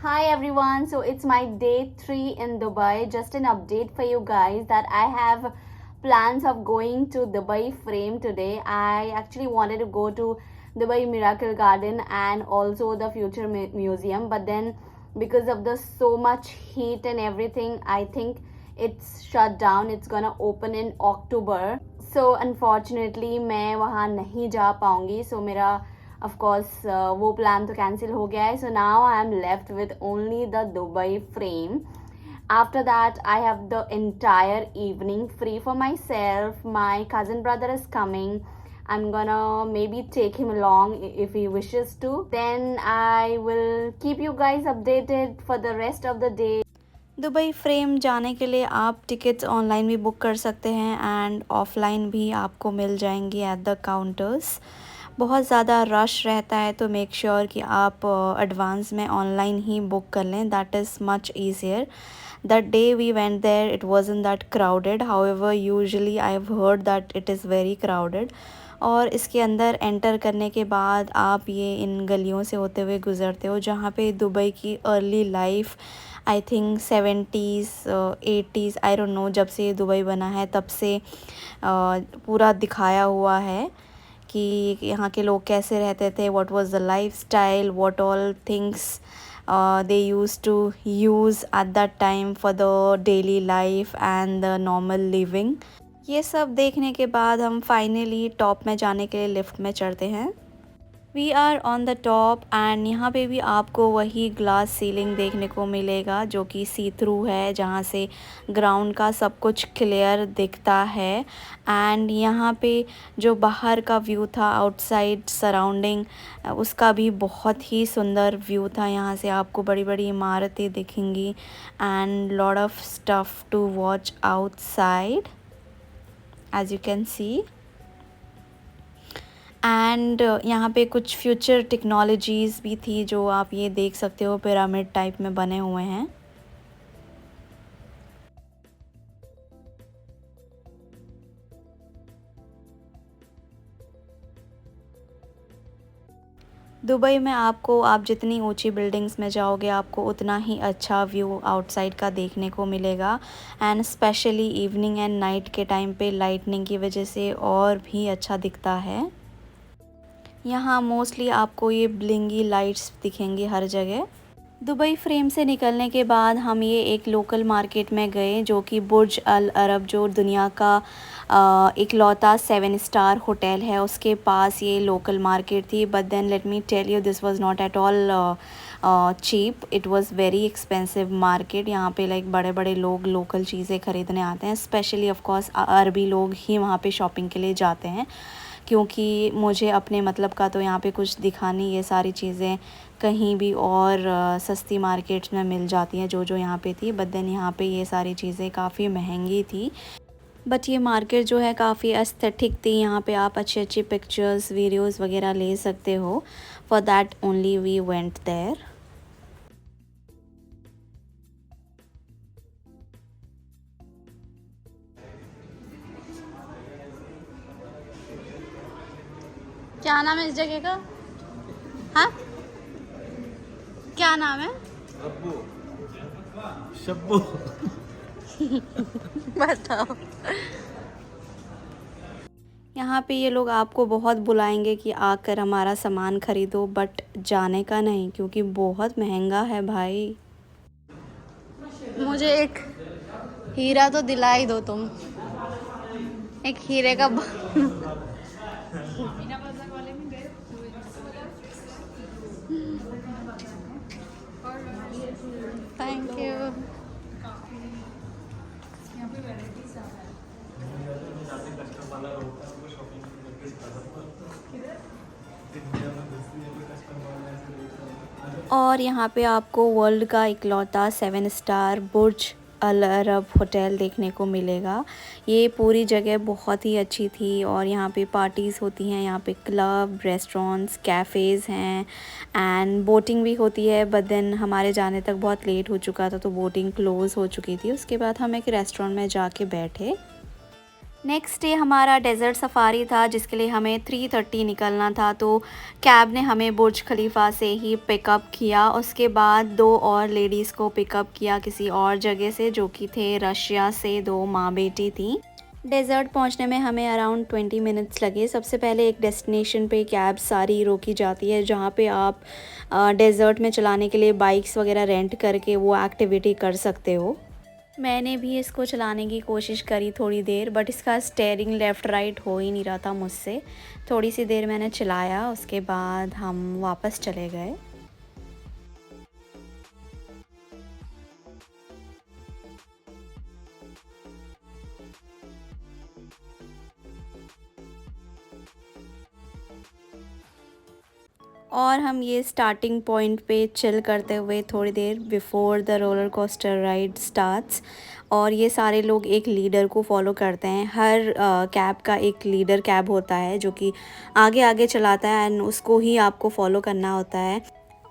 Hi everyone, so it's my day 3 in Dubai. Just an update for you guys that I have plans of going to Dubai Frame today. I actually wanted to go to Dubai Miracle Garden and also the Future Museum, but then because of the so much heat and everything, I think it's shut down. It's gonna open in October. So unfortunately मैं वहाँ नहीं जा पाऊँगी. So मेरा of course वो plan तो cancel हो गया है. So now I am left with only the Dubai Frame. After that, I have the entire evening free for myself. My cousin brother is coming. I'm gonna maybe take him along if he wishes to. Then I will keep you guys updated for the rest of the day. Dubai frame जाने के लिए आप tickets online भी book कर सकते हैं and offline भी आपको मिल जाएंगी एट द काउंटर्स। बहुत ज़्यादा रश रहता है तो मेक श्योर कि आप एडवांस में ऑनलाइन ही बुक कर लें, that is much easier. That day we went there it wasn't that crowded, however usually I have heard that it is very crowded. और इसके अंदर एंटर करने के बाद आप ये इन गलियों से होते हुए गुज़रते हो जहाँ पे दुबई की early life, I think 70s 80s, I don't know, जब से दुबई बना है तब से पूरा दिखाया हुआ है कि यहाँ के लोग कैसे रहते थे, what was the lifestyle, what all things they use to use at that time for the daily life and the normal living. ये सब देखने के बाद हम फाइनली टॉप में जाने के लिए लिफ्ट में चढ़ते हैं। We are on the top and यहाँ पे भी आपको वही ग्लास सीलिंग देखने को मिलेगा जो कि सी थ्रू है, जहाँ से ग्राउंड का सब कुछ क्लियर दिखता है। एंड यहाँ पे जो बाहर का व्यू था, आउटसाइड सराउंडिंग, उसका भी बहुत ही सुंदर व्यू था। यहाँ से आपको बड़ी बड़ी इमारतें दिखेंगी and lot of stuff to watch outside as you can see. And यहाँ पे कुछ फ्यूचर टेक्नोलॉजीज़ भी थी जो आप ये देख सकते हो, पिरामिड टाइप में बने हुए हैं। दुबई में आप जितनी ऊंची बिल्डिंग्स में जाओगे आपको उतना ही अच्छा व्यू आउटसाइड का देखने को मिलेगा and specially evening and night के टाइम पे लाइटनिंग की वजह से और भी अच्छा दिखता है। यहाँ मोस्टली आपको ये ब्लिंगी लाइट्स दिखेंगी हर जगह। दुबई फ्रेम से निकलने के बाद हम ये एक लोकल मार्केट में गए जो कि बुर्ज अल अरब, जो दुनिया का इकलौता 7 स्टार होटल है, उसके पास ये लोकल मार्केट थी। But then let me tell you, this was not at all cheap, it was very expensive market. यहाँ पे लाइक बड़े बड़े लोग लोकल चीज़ें ख़रीदने आते हैं, स्पेशली ऑफ कोर्स अरबी लोग ही वहाँ पे शॉपिंग के लिए जाते हैं, क्योंकि मुझे अपने मतलब का तो यहाँ पे कुछ दिखा नहीं। ये सारी चीज़ें कहीं भी और सस्ती मार्केट्स में मिल जाती हैं जो यहाँ पे थी, बट देन यहाँ पे ये सारी चीज़ें काफ़ी महंगी थी। बट ये मार्केट जो है काफ़ी एस्थेटिक थी, यहाँ पे आप अच्छी अच्छी पिक्चर्स वीडियोस वगैरह ले सकते हो। For that only we went there. क्या नाम है इस जगह का? हाँ, क्या नाम है? शब्बू। बताओ। यहाँ पे ये लोग आपको बहुत बुलाएंगे कि आकर हमारा सामान ख़रीदो, बट जाने का नहीं क्योंकि बहुत महंगा है भाई। मुझे एक हीरा तो दिला ही दो तुम, एक हीरे का थैंक यू। और यहाँ पे आपको वर्ल्ड का इकलौता 7 स्टार बुर्ज अल अरब होटल देखने को मिलेगा। ये पूरी जगह बहुत ही अच्छी थी और यहाँ पे पार्टीज़ होती हैं, यहाँ पे क्लब, रेस्टोरेंट्स, कैफ़ेज़ हैं एंड बोटिंग भी होती है। बट देन हमारे जाने तक बहुत लेट हो चुका था तो बोटिंग क्लोज़ हो चुकी थी। उसके बाद हम एक रेस्टोरेंट में जाके बैठे। नेक्स्ट डे हमारा डेज़र्ट सफ़ारी था जिसके लिए हमें 3:30 निकलना था, तो कैब ने हमें बुर्ज खलीफा से ही पिकअप किया। उसके बाद 2 और लेडीज़ को पिकअप किया किसी और जगह से, जो कि थे रशिया से 2 माँ बेटी थी। डेज़र्ट पहुंचने में हमें अराउंड 20 मिनट्स लगे। सबसे पहले एक डेस्टिनेशन पे कैब सारी रोकी जाती है जहाँ पे आप डेज़र्ट में चलाने के लिए बाइक्स वगैरह रेंट करके वो एक्टिविटी कर सकते हो। मैंने भी इसको चलाने की कोशिश करी थोड़ी देर, बट इसका स्टेयरिंग लेफ़्ट राइट हो ही नहीं रहा था मुझसे। थोड़ी सी देर मैंने चलाया, उसके बाद हम वापस चले गए। और हम ये स्टार्टिंग पॉइंट पे चिल करते हुए थोड़ी देर before the roller coaster ride starts. और ये सारे लोग एक लीडर को फॉलो करते हैं। हर कैब का एक लीडर कैब होता है जो कि आगे आगे चलाता है एंड उसको ही आपको फॉलो करना होता है।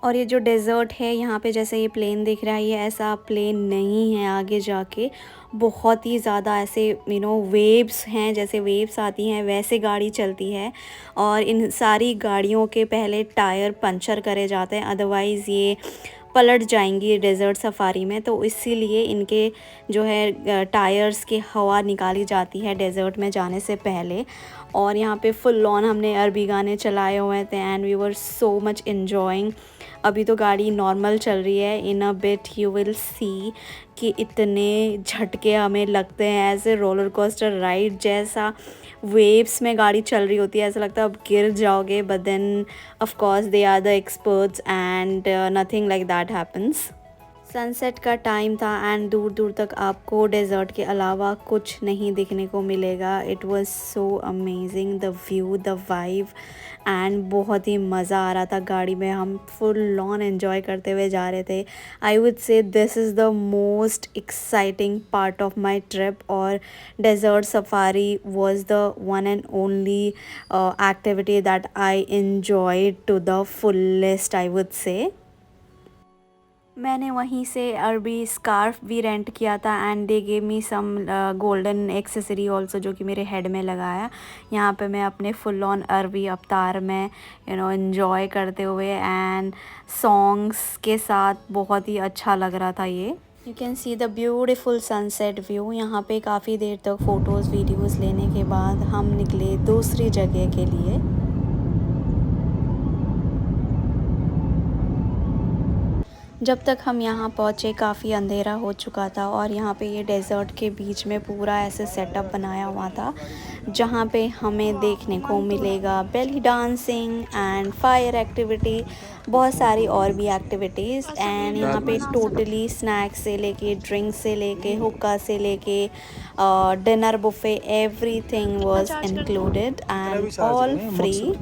और ये जो डेज़र्ट है यहाँ पे, जैसे ये प्लेन दिख रहा है, ये ऐसा प्लेन नहीं है। आगे जाके बहुत ही ज़्यादा ऐसे वेव्स हैं, जैसे वेव्स आती हैं वैसे गाड़ी चलती है। और इन सारी गाड़ियों के पहले टायर पंचर करे जाते हैं, अदरवाइज़ ये पलट जाएंगी डेज़र्ट सफारी में। तो इसीलिए इनके जो है टायर्स की हवा निकाली जाती है डेज़र्ट में जाने से पहले। और यहाँ पे फुल ऑन हमने अरबी गाने चलाए हुए थे and we were so much enjoying. अभी तो गाड़ी नॉर्मल चल रही है, in a bit you will see कि इतने झटके हमें लगते हैं ऐसे रोलर कोस्टर राइड जैसा। वेव्स में गाड़ी चल रही होती है, ऐसा लगता है अब गिर जाओगे, but then of course they are the experts and nothing like that happens. Sunset का टाइम था एंड दूर दूर तक आपको डेज़र्ट के अलावा कुछ नहीं दिखने को मिलेगा। It was so amazing, the view, the vibe and बहुत ही मज़ा आ रहा था गाड़ी में। हम फुल ऑन एंजॉय करते हुए जा रहे थे। I would say this is the most exciting part of my trip. और desert safari was the one and only activity that I enjoyed to the fullest, I would say. मैंने वहीं से अरबी स्कार्फ भी रेंट किया था and they gave me some golden accessory also, जो कि मेरे हेड में लगाया। यहाँ पे मैं अपने फुल ऑन अरबी अवतार में एंजॉय करते हुए एंड सॉन्ग्स के साथ बहुत ही अच्छा लग रहा था ये। You can see the beautiful sunset view. यहाँ पे काफ़ी देर तक फ़ोटोज़ वीडियोज़ लेने के बाद हम निकले दूसरी जगह के लिए। जब तक हम यहाँ पहुँचे काफ़ी अंधेरा हो चुका था। और यहाँ पे ये डेज़र्ट के बीच में पूरा ऐसे सेटअप बनाया हुआ था जहाँ पे हमें देखने को मिलेगा belly dancing and fire activity, बहुत सारी और भी एक्टिविटीज़। एंड यहाँ पे टोटली स्नैक्स से लेके ड्रिंक्स से लेके हुक्का से लेके dinner buffet, everything was included and all free.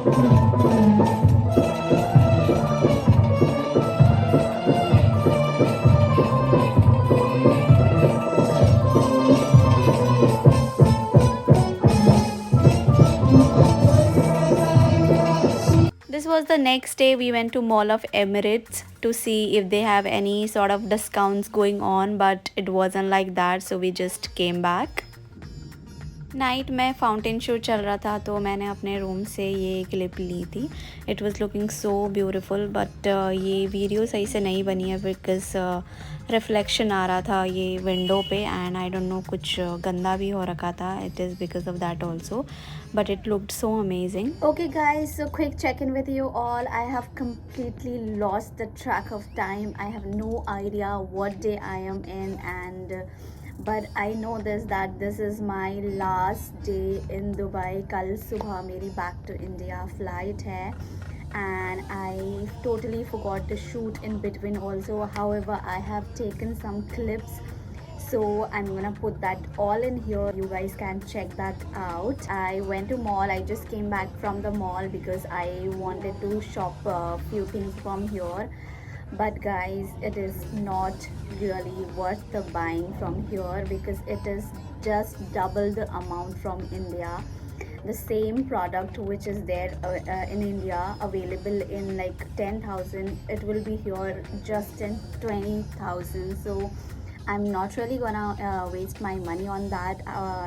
This was the next day. We went to Mall of Emirates to see if they have any sort of discounts going on, but it wasn't like that, so we just came back. Night में fountain show चल रहा था तो मैंने अपने room से ये clip ली थी. It was looking so beautiful, but ये वीडियो सही से नहीं बनी है बिकॉज रिफ्लेक्शन आ रहा था ये विंडो पे एंड आई डोंट नो कुछ गंदा भी हो रखा था. It is because of that also, but it looked so amazing. Okay guys, so quick check-in with you all. I have completely lost the track of time. I have no idea what day I am in, and but I know that this is my last day in Dubai. कल सुबह मेरी back to India flight है, and I totally forgot to shoot in between also. However, I have taken some clips, so I'm gonna put that all in here. You guys can check that out. I went to mall. I just came back from the mall because I wanted to shop a few things from here, but guys, it is not really worth the buying from here because it is just double the amount from India. The same product which is there in India available in like 10,000, it will be here just in 20,000. So I'm not really gonna waste my money on that.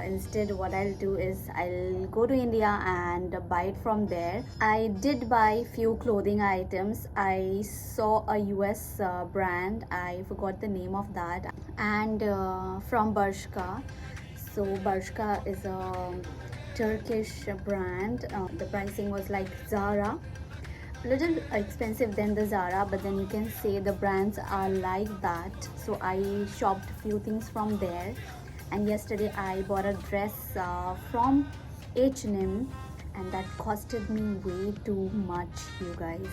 Instead, what I'll do is I'll go to India and buy it from there. I did buy few clothing items. I saw a US brand. I forgot the name of that. And from Bershka. So Bershka is a Turkish brand. The pricing was like Zara. Little expensive than the Zara, but then you can say the brands are like that. So I shopped few things from there, and yesterday I bought a dress from H&M, and that costed me way too much, you guys.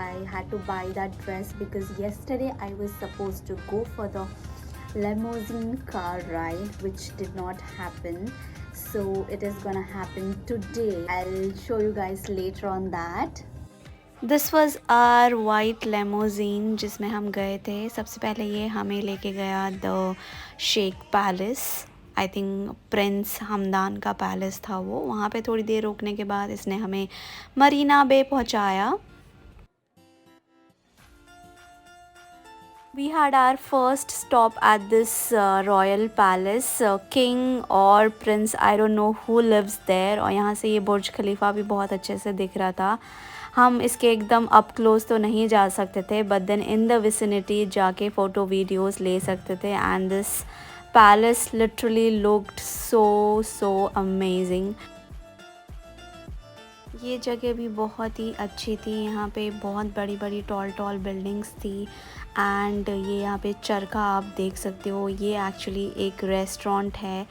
I had to buy that dress because yesterday I was supposed to go for the limousine car ride, which did not happen. So it is gonna happen today. I'll show you guys later on that. This was our white limousine जिसमें हम गए थे. सबसे पहले ये हमें लेके गया the sheikh palace. I think prince Hamdan का पैलेस था वो. वहाँ पे थोड़ी देर रुकने के बाद इसने हमें मरीना बे पहुँचाया. We had our first stop at this royal palace. King or prince, I don't know who lives there. और यहाँ से ये बुर्ज खलीफा भी बहुत अच्छे से दिख रहा था. हम इसके एकदम अप क्लोज तो नहीं जा सकते थे, but then in the vicinity जाके फ़ोटो वीडियोस ले सकते थे. And this palace literally looked so amazing. ये जगह भी बहुत ही अच्छी थी. यहाँ पे बहुत बड़ी बड़ी टॉल बिल्डिंग्स थी. एंड ये यहाँ पे चरखा आप देख सकते हो. ये एक्चुअली एक रेस्टोरेंट है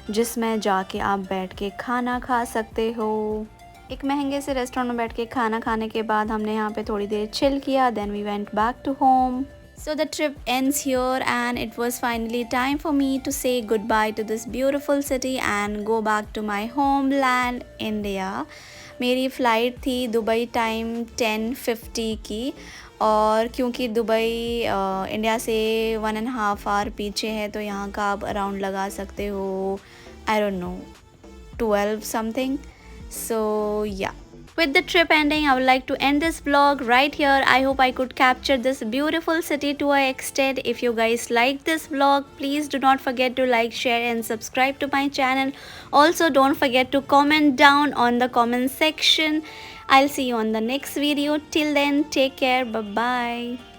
जिसमें जाके आप बैठ के खाना खा सकते हो. एक महंगे से रेस्टोरेंट में बैठ के खाना खाने के बाद हमने यहाँ पे थोड़ी देर चिल किया. Then we went back to home. So the trip ends here, and it was finally time for me to say goodbye to this beautiful city and go back to my homeland, India. मेरी flight थी Dubai time 10:50 की, और क्योंकि Dubai India से 1.5 our पीछे है तो यहाँ का आप अराउंड लगा सकते हो, I don't know, 12 something. So yeah. With the trip ending, I would like to end this vlog right here. I hope I could capture this beautiful city to an extent. If you guys like this vlog, please do not forget to like, share and subscribe to my channel. Also, don't forget to comment down on the comment section. I'll see you on the next video. Till then, take care. Bye-bye.